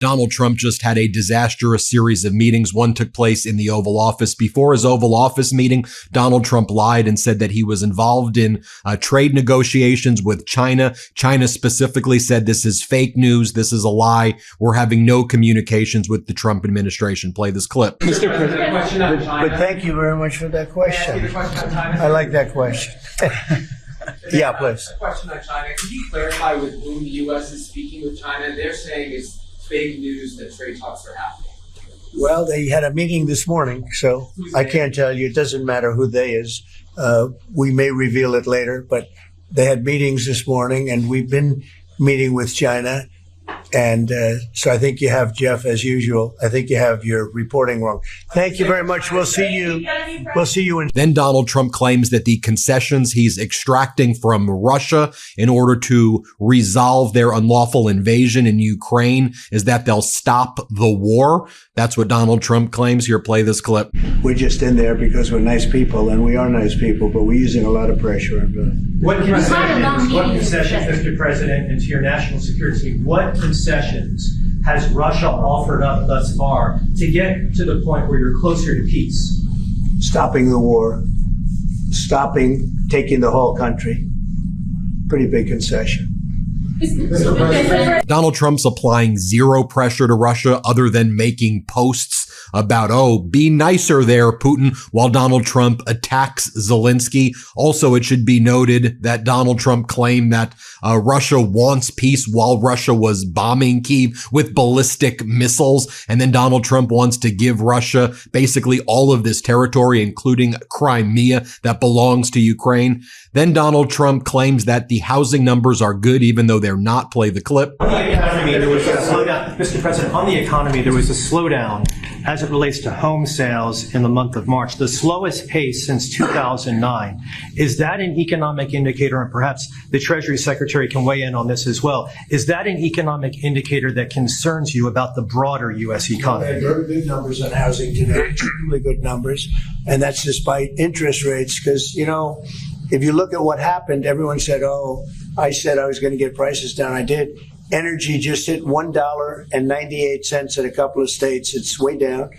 Donald Trump just had a disastrous series of meetings. One took place in the Oval Office. Before his Oval Office meeting, Donald Trump lied and said that he was involved in trade negotiations with China. China specifically said this is fake news. This is a lie. We're having no communications with the Trump administration. Play this clip. Mr. President, question on China. but thank you very much for that question. I like that question. Yeah, please. A question on China. Can you clarify with whom the U.S. is speaking with China? They're saying it's fake news that trade talks are happening. Well, they had a meeting this morning, so I can't tell you. It doesn't matter who they is. We may reveal it later, but they had meetings this morning, and we've been meeting with China. And so I think you have, Jeff, as usual, I think you have your reporting wrong. Thank you very much. We'll see you. We'll see you in. Then Donald Trump claims that the concessions he's extracting from Russia in order to resolve their unlawful invasion in Ukraine is that they'll stop the war. That's what Donald Trump claims. Here, play this clip. We're just in there because we're nice people, and we are nice people, but we're using a lot of pressure. What concessions, Mr. President, and to your national security, what concessions has Russia offered up thus far to get to the point where you're closer to peace? Stopping the war, stopping taking the whole country. Pretty big concession. Donald Trump's applying zero pressure to Russia other than making posts about, oh, be nicer there, Putin, while Donald Trump attacks Zelensky. Also, it should be noted that Donald Trump claimed that Russia wants peace while Russia was bombing Kyiv with ballistic missiles. And then Donald Trump wants to give Russia basically all of this territory, including Crimea, that belongs to Ukraine. Then Donald Trump claims that the housing numbers are good, even though they're not. Play the clip. On the economy, there was a slowdown. Mr. President, on the economy, there was a slowdown as it relates to home sales in the month of March, the slowest pace since 2009. Is that an economic indicator, and perhaps the Treasury Secretary can weigh in on this as well, is that an economic indicator that concerns you about the broader U.S. economy? We had very good numbers on housing today, extremely good numbers, and that's despite interest rates, because, you know, if you look at what happened, everyone said, oh, I said I was going to get prices down. I did. Energy just hit $1.98 in a couple of states. It's way down.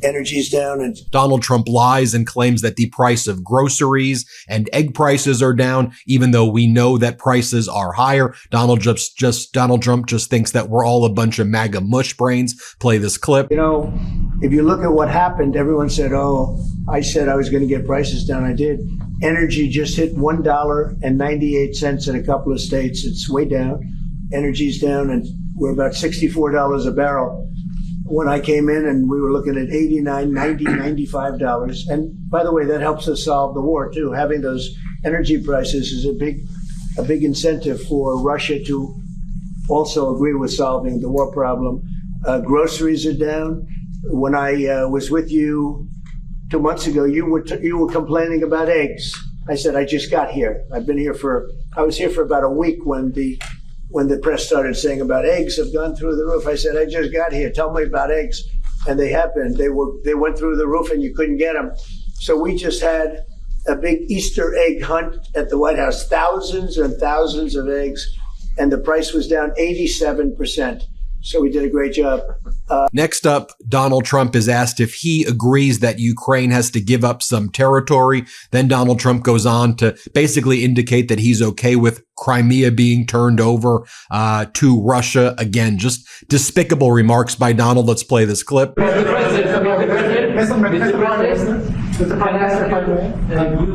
Energy's down. And Donald Trump lies and claims that the price of groceries and egg prices are down, even though we know that prices are higher. Donald Trump just thinks that we're all a bunch of MAGA mush brains. Play this clip. You know, if you look at what happened, everyone said, oh, I said I was going to get prices down. I did. Energy just hit $1.98 in a couple of states. It's way down. Energy's down, and we're about $64 a barrel. When I came in, and we were looking at $89, $90, $95. And by the way, that helps us solve the war too. Having those energy prices is a big incentive for Russia to also agree with solving the war problem. Groceries are down. When I was with you 2 months ago, you were complaining about eggs. I said, I just got here. I was here for about a week when the press started saying about eggs have gone through the roof. I said, I just got here. Tell me about eggs. And they have been. They went through the roof and you couldn't get them. So we just had a big Easter egg hunt at the White House, thousands and thousands of eggs, and the price was down 87%. So we did a great job. Next up, Donald Trump is asked if he agrees that Ukraine has to give up some territory. Then Donald Trump goes on to basically indicate that he's okay with Crimea being turned over to Russia. Again, just despicable remarks by Donald. Let's play this clip. You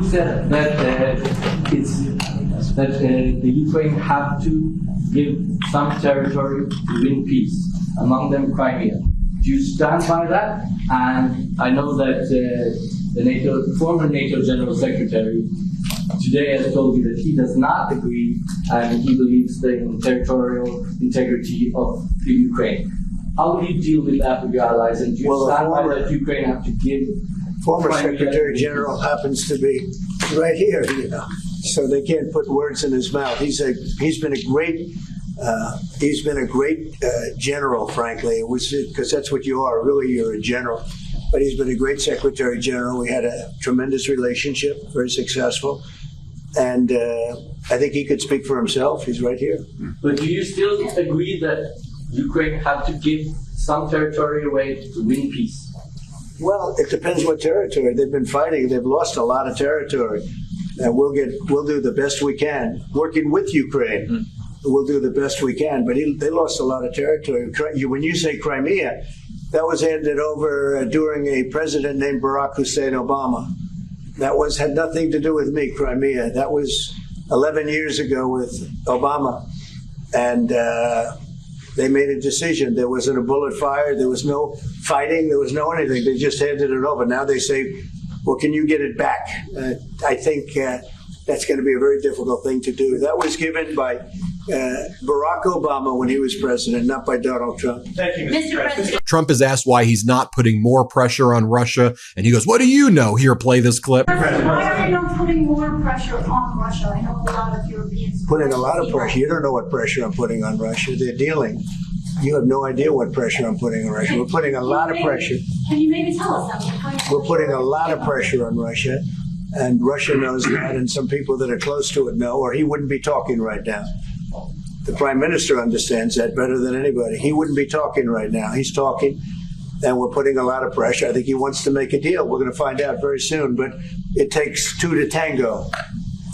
said that the Ukraine have to give some territory to win peace, among them Crimea. Do you stand by that? And I know that the former NATO General Secretary today has told me that he does not agree, and he believes in territorial integrity of the Ukraine. How do you deal with that with your allies? And do you stand by that Ukraine have to give? Former Secretary General happens to be right here, you know, so they can't put words in his mouth. He's been a great general, frankly, because that's what you are. Really, you're a general. But he's been a great Secretary General. We had a tremendous relationship, very successful. And I think he could speak for himself. He's right here. But do you still agree that Ukraine have to give some territory away to win peace? Well, it depends what territory. They've been fighting. They've lost a lot of territory. And we'll do the best we can. Working with Ukraine, we'll do the best we can. But they lost a lot of territory. When you say Crimea, that was handed over during a president named Barack Hussein Obama. That had nothing to do with me, Crimea. That was 11 years ago with Obama. And they made a decision. There wasn't a bullet fired. There was no fighting. There was no anything. They just handed it over. Now they say, well, can you get it back? I think that's going to be a very difficult thing to do. That was given by Barack Obama when he was president, not by Donald Trump. Thank you, Mr. President. Trump is asked why he's not putting more pressure on Russia, and he goes, what do you know? Here, play this clip. Why are you not putting more pressure on Russia? I know a lot of Europeans. Putting a lot of pressure. You don't know what pressure I'm putting on Russia. They're dealing. You have no idea what pressure I'm putting on Russia. We're putting a lot of pressure. Can you maybe tell us that? We're putting a lot of pressure on Russia, and Russia knows that, and some people that are close to it know, or he wouldn't be talking right now. The Prime Minister understands that better than anybody. He wouldn't be talking right now. He's talking, and we're putting a lot of pressure. I think he wants to make a deal. We're going to find out very soon, but it takes two to tango,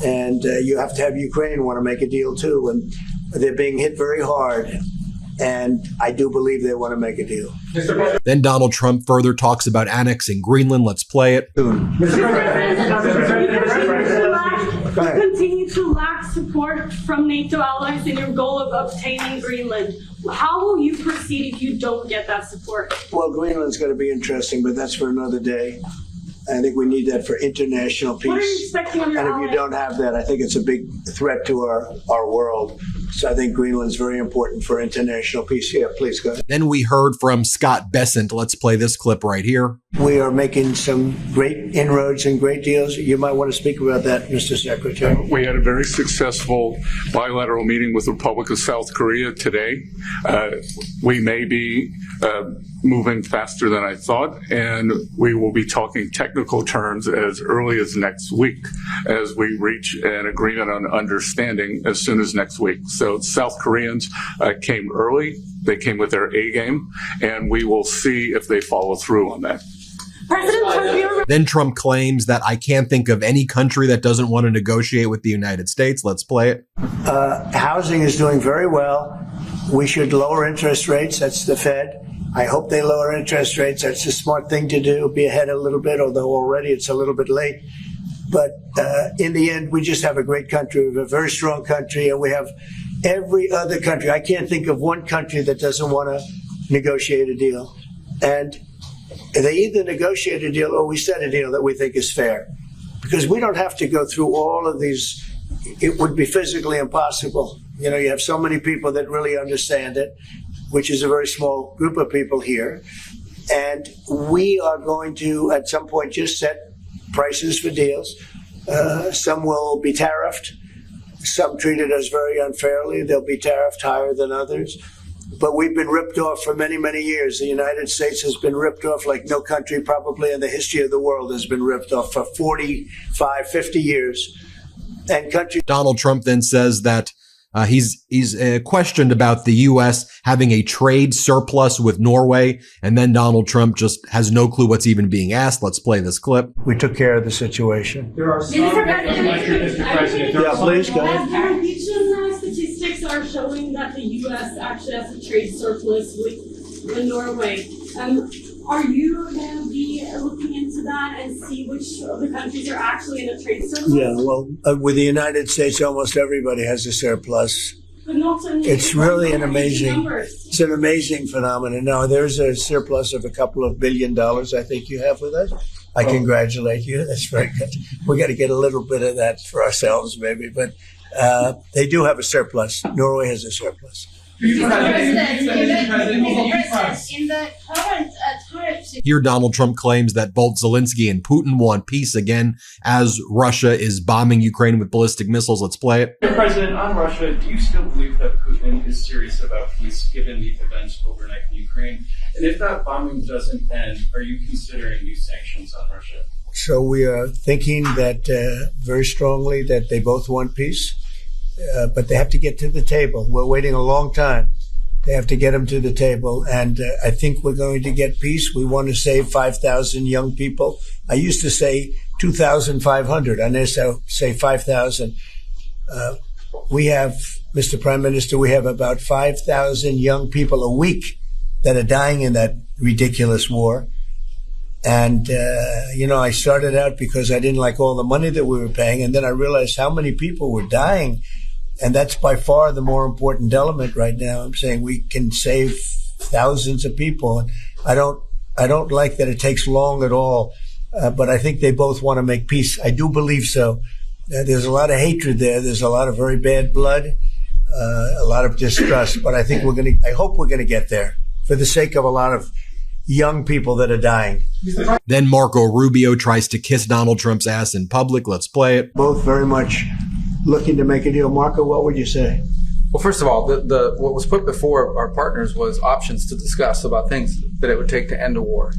and you have to have Ukraine want to make a deal too, and they're being hit very hard. And I do believe they want to make a deal. Then Donald Trump further talks about annexing Greenland. Let's play it. Continue to lack support from NATO allies in your goal of obtaining Greenland. How will you proceed if you don't get that support? Well, Greenland's going to be interesting, but that's for another day. I think we need that for international peace. What are you expecting on your And allies? if you don't have that, I think it's a big threat to our world. So I think Greenland's very important for international peace. Yeah, please go ahead. Then we heard from Scott Bessent. Let's play this clip right here. We are making some great inroads and great deals. You might want to speak about that, Mr. Secretary. We had a very successful bilateral meeting with the Republic of South Korea today. We may be moving faster than I thought, and we will be talking technical terms as early as next week as we reach an agreement on understanding as soon as next week. So South Koreans came early. They came with their A game, and we will see if they follow through on that. Then Trump claims that I can't think of any country that doesn't want to negotiate with the United States. Let's play it. Housing is doing very well. We should lower interest rates. That's the Fed. I hope they lower interest rates. That's a smart thing to do. Be ahead a little bit, although already it's a little bit late. But in the end, we just have a great country. We have a very strong country, and we have every other country. I can't think of one country that doesn't want to negotiate a deal. And they either negotiate a deal or we set a deal that we think is fair. Because we don't have to go through all of these. It would be physically impossible. You know, you have so many people that really understand it, which is a very small group of people here. And we are going to, at some point, just set prices for deals. Some will be tariffed. Some treated us very unfairly. They'll be tariffed higher than others. But we've been ripped off for many, many years. The United States has been ripped off like no country probably in the history of the world has been ripped off for 45, 50 years. And countries. Donald Trump then says that he's questioned about the U.S. having a trade surplus with Norway. And then Donald Trump just has no clue what's even being asked. Let's play this clip. We took care of the situation. There are some, Mr. President. Yeah, please go ahead. Norwegian statistics are showing that the U.S. actually has a trade surplus with Norway. Are you going to be looking into that and see which of the countries are actually in a trade surplus? Yeah, well, with the United States, almost everybody has a surplus. But not only It's really an amazing, numbers. it's an amazing phenomenon. No, there's a surplus of a couple of $1 billion I think you have with us. I congratulate you. That's very good. We got to get a little bit of that for ourselves, maybe. But they do have a surplus. Norway has a surplus. Mr. President, in the current tariff situation. Here, Donald Trump claims that both Zelensky and Putin want peace again as Russia is bombing Ukraine with ballistic missiles. Let's play it. Mr. President, on Russia, do you still believe that Putin is serious about peace given the events overnight in Ukraine? And if that bombing doesn't end, are you considering new sanctions on Russia? So we are thinking that very strongly that they both want peace, but they have to get to the table. We're waiting a long time. They have to get them to the table. And I think we're going to get peace. We want to save 5,000 young people. I used to say 2,500. I now say 5,000. We have, Mr. Prime Minister, we have about 5,000 young people a week that are dying in that ridiculous war. And, I started out because I didn't like all the money that we were paying. And then I realized how many people were dying. And that's by far the more important element right now. I'm saying we can save thousands of people. And I don't like that it takes long at all. But I think they both want to make peace. I do believe so. There's a lot of hatred there. There's a lot of very bad blood, a lot of distrust. But I think I hope we're going to get there for the sake of a lot of young people that are dying. Then Marco Rubio tries to kiss Donald Trump's ass in public. Let's play it. Both very much looking to make a deal. Marco, what would you say? Well, first of all, what was put before our partners was options to discuss about things that it would take to end a war.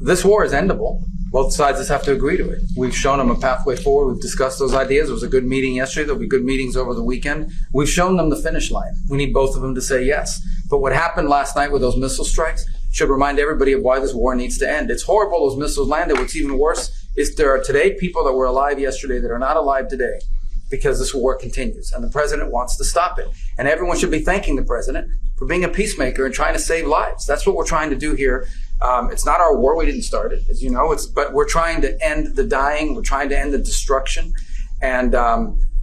This war is endable. Both sides just have to agree to it. We've shown them a pathway forward. We've discussed those ideas. It was a good meeting yesterday. There'll be good meetings over the weekend. We've shown them the finish line. We need both of them to say yes. But what happened last night with those missile strikes should remind everybody of why this war needs to end. It's horrible those missiles landed. What's even worse is there are today people that were alive yesterday that are not alive today, because this war continues and the president wants to stop it. And everyone should be thanking the president for being a peacemaker and trying to save lives. That's what we're trying to do here. It's not our war. We didn't start it, as you know, but we're trying to end the dying. We're trying to end the destruction. And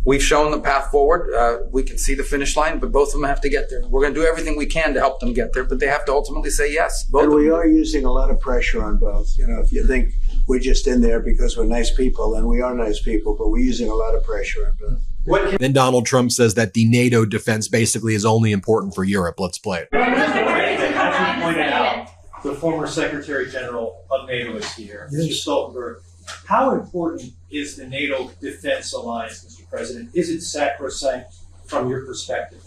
we've shown the path forward. We can see the finish line, but both of them have to get there. We're going to do everything we can to help them get there, but they have to ultimately say yes. And we are using a lot of pressure on both. If you think we're just in there because we're nice people, and we are nice people, but we're using a lot of pressure on both. Then Donald Trump says that the NATO defense basically is only important for Europe. Let's play it. As you pointed out, the former Secretary General of NATO is here, Mr. Stoltenberg. How important is the NATO defense alliance, Mr. President? Is it sacrosanct from your perspective?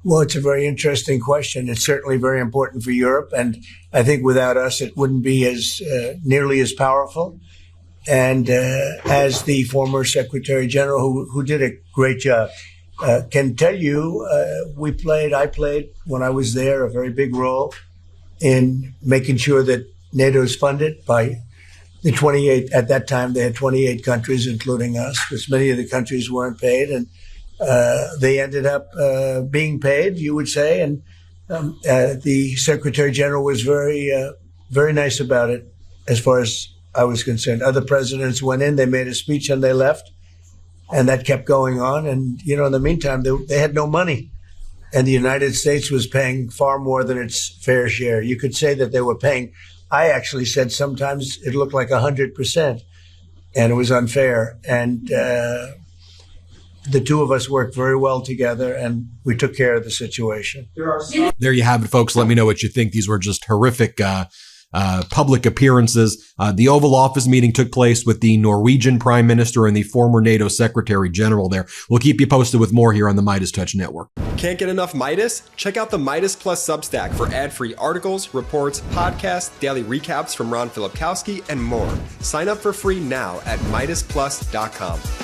Well, it's a very interesting question. It's certainly very important for Europe, and I think without us, it wouldn't be as nearly as powerful. And as the former Secretary General, who did a great job, can tell you, I played when I was there a very big role in making sure that NATO is funded by the 28. At that time, they had 28 countries, including us, because many of the countries weren't paid, and they ended up being paid, you would say. And the Secretary General was very, very nice about it, as far as I was concerned. Other presidents went in, they made a speech, and they left. And that kept going on. And, in the meantime, they had no money. And the United States was paying far more than its fair share. You could say that they were paying. I actually said sometimes it looked like 100%. And it was unfair. And the two of us worked very well together, and we took care of the situation. There you have it, folks. Let me know what you think. These were just horrific public appearances. The Oval Office meeting took place with the Norwegian Prime Minister and the former NATO Secretary General there. We'll keep you posted with more here on the MeidasTouch Network. Can't get enough Meidas? Check out the Meidas Plus Substack for ad-free articles, reports, podcasts, daily recaps from Ron Filipkowski, and more. Sign up for free now at MeidasPlus.com.